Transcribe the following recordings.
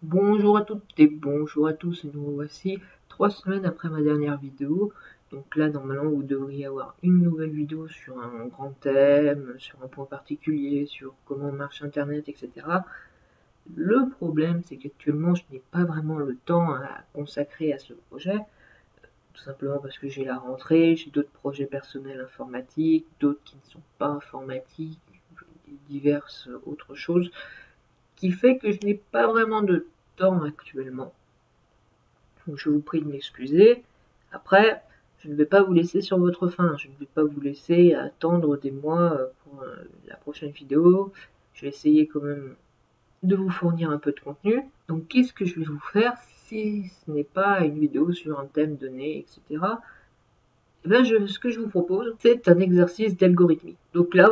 Bonjour à toutes et bonjour à tous, et nous voici 3 semaines après ma dernière vidéo. Donc là, normalement, vous devriez avoir une nouvelle vidéo sur un grand thème, sur un point particulier, sur comment marche Internet, etc. Le problème, c'est qu'actuellement, je n'ai pas vraiment le temps à consacrer à ce projet, tout simplement parce que j'ai la rentrée, j'ai d'autres projets personnels informatiques, d'autres qui ne sont pas informatiques, diverses autres choses, qui fait que je n'ai pas vraiment de temps actuellement. Donc je vous prie de m'excuser. Après, je ne vais pas vous laisser sur votre faim. Je ne vais pas vous laisser attendre des mois pour la prochaine vidéo. Je vais essayer quand même de vous fournir un peu de contenu. Donc qu'est-ce que je vais vous faire si ce n'est pas une vidéo sur un thème donné, etc. Eh ben ce que je vous propose, c'est un exercice d'algorithmique. Donc là,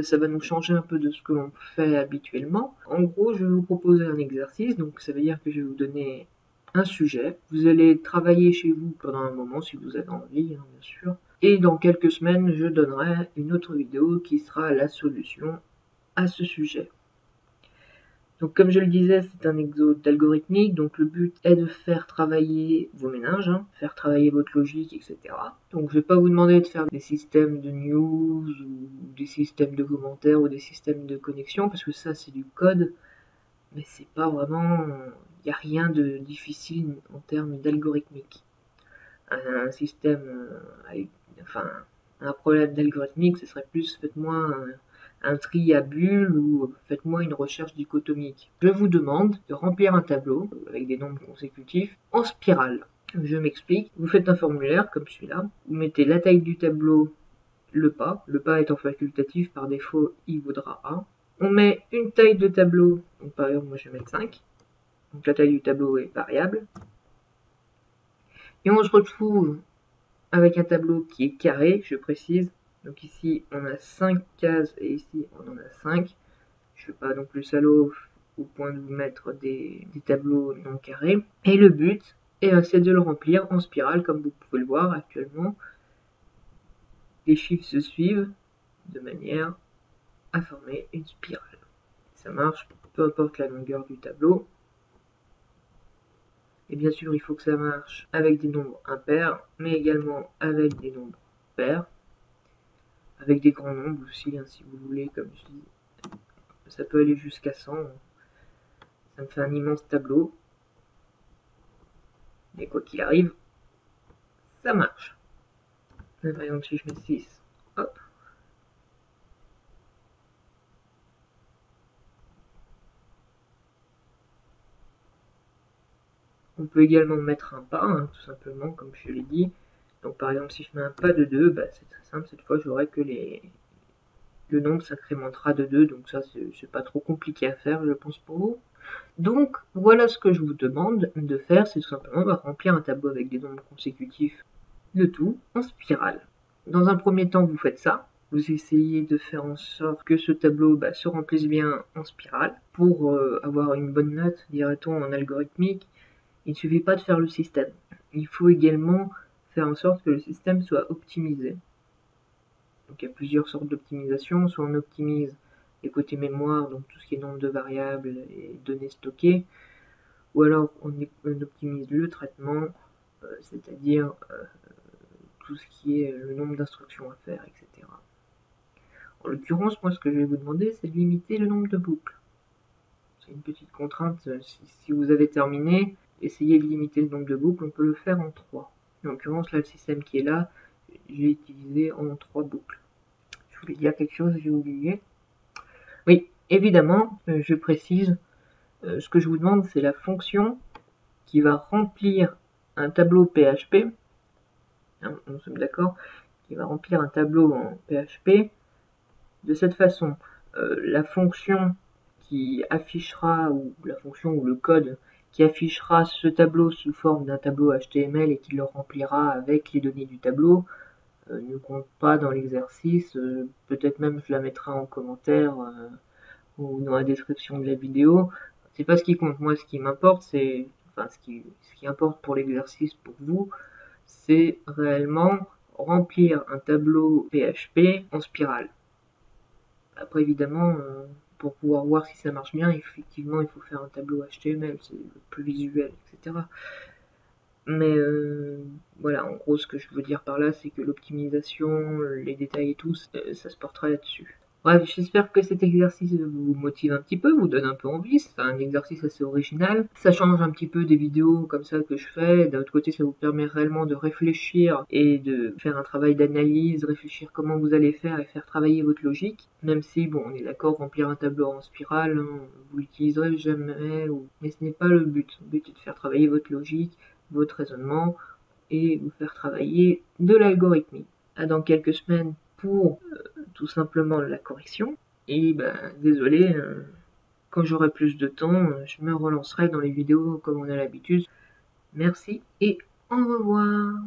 ça va nous changer un peu de ce que l'on fait habituellement. En gros, je vais vous proposer un exercice, donc ça veut dire que je vais vous donner un sujet. Vous allez travailler chez vous pendant un moment, si vous avez envie, hein, bien sûr. Et dans quelques semaines, je donnerai une autre vidéo qui sera la solution à ce sujet. Donc comme je le disais, c'est un exo algorithmique, donc le but est de faire travailler vos méninges, hein, faire travailler votre logique, etc. Donc je ne vais pas vous demander de faire des systèmes de news, ou des systèmes de commentaires, ou des systèmes de connexion, parce que ça c'est du code, mais c'est pas vraiment... Il n'y a rien de difficile en termes d'algorithmique. Un système, enfin, un problème d'algorithmique, ce serait plus faites-moi un tri à bulles ou faites-moi une recherche dichotomique. Je vous demande de remplir un tableau avec des nombres consécutifs en spirale. Je m'explique. Vous faites un formulaire comme celui-là. Vous mettez la taille du tableau, le pas. Le pas étant facultatif, par défaut, il vaudra 1. On met une taille de tableau. Donc par exemple, moi je vais mettre 5. Donc la taille du tableau est variable. Et on se retrouve avec un tableau qui est carré, je précise. Donc ici, on a 5 cases et ici, on en a 5. Je ne suis pas non plus salaud au point de vous mettre des tableaux non carrés. Et le but, c'est de le remplir en spirale, comme vous pouvez le voir actuellement. Les chiffres se suivent de manière à former une spirale. Ça marche, peu importe la longueur du tableau. Et bien sûr, il faut que ça marche avec des nombres impairs, mais également avec des nombres pairs. Avec des grands nombres aussi, hein, si vous voulez, comme je dis. Ça peut aller jusqu'à 100. Ça me fait un immense tableau. Mais quoi qu'il arrive, ça marche. Là, par exemple, si je mets 6, hop. On peut également mettre un pas, hein, tout simplement, comme je l'ai dit. Donc par exemple, si je mets un pas de 2, bah, c'est très simple, cette fois j'aurai que le nombre s'incrémentera de 2, donc ça c'est pas trop compliqué à faire, je pense, pour vous. Donc voilà ce que je vous demande de faire, c'est tout simplement remplir un tableau avec des nombres consécutifs, le tout en spirale. Dans un premier temps, vous faites ça. Vous essayez de faire en sorte que ce tableau se remplisse bien en spirale. Pour avoir une bonne note, dirait-on, en algorithmique, il ne suffit pas de faire le système. Il faut également faire en sorte que le système soit optimisé. Donc il y a plusieurs sortes d'optimisation. Soit on optimise les côtés mémoire, donc tout ce qui est nombre de variables et données stockées, ou alors on optimise le traitement, c'est-à-dire tout ce qui est le nombre d'instructions à faire, etc. En l'occurrence, moi ce que je vais vous demander, c'est de limiter le nombre de boucles. C'est une petite contrainte, si vous avez terminé, essayez de limiter le nombre de boucles, on peut le faire en 3. En l'occurrence, là, le système qui est là, j'ai utilisé en 3 boucles. Je voulais dire quelque chose, j'ai oublié. Oui, évidemment, je précise, ce que je vous demande, c'est la fonction qui va remplir un tableau PHP, hein, nous sommes d'accord, qui va remplir un tableau en PHP de cette façon. La fonction qui affichera, ou la fonction ou le code qui affichera ce tableau sous forme d'un tableau HTML et qui le remplira avec les données du tableau, ne compte pas dans l'exercice. Peut-être même je la mettrai en commentaire ou dans la description de la vidéo. C'est pas ce qui compte. Moi, ce qui m'importe, c'est, enfin, ce qui importe pour l'exercice pour vous, c'est réellement remplir un tableau PHP en spirale. Après, évidemment, pour pouvoir voir si ça marche bien, effectivement, il faut faire un tableau HTML, c'est le plus visuel, etc. Mais voilà, en gros, ce que je veux dire par là, c'est que l'optimisation, les détails et tout, ça se portera là-dessus. Bref, j'espère que cet exercice vous motive un petit peu, vous donne un peu envie. C'est un exercice assez original. Ça change un petit peu des vidéos comme ça que je fais. D'un autre côté, ça vous permet réellement de réfléchir et de faire un travail d'analyse, réfléchir comment vous allez faire et faire travailler votre logique. Même si, bon, on est d'accord, remplir un tableau en spirale, hein, vous l'utiliserez jamais, mais ce n'est pas le but. Le but est de faire travailler votre logique, votre raisonnement et vous faire travailler de l'algorithmique. À dans quelques semaines pour tout simplement la correction. Et ben désolé, quand j'aurai plus de temps, je me relancerai dans les vidéos comme on a l'habitude. Merci et au revoir.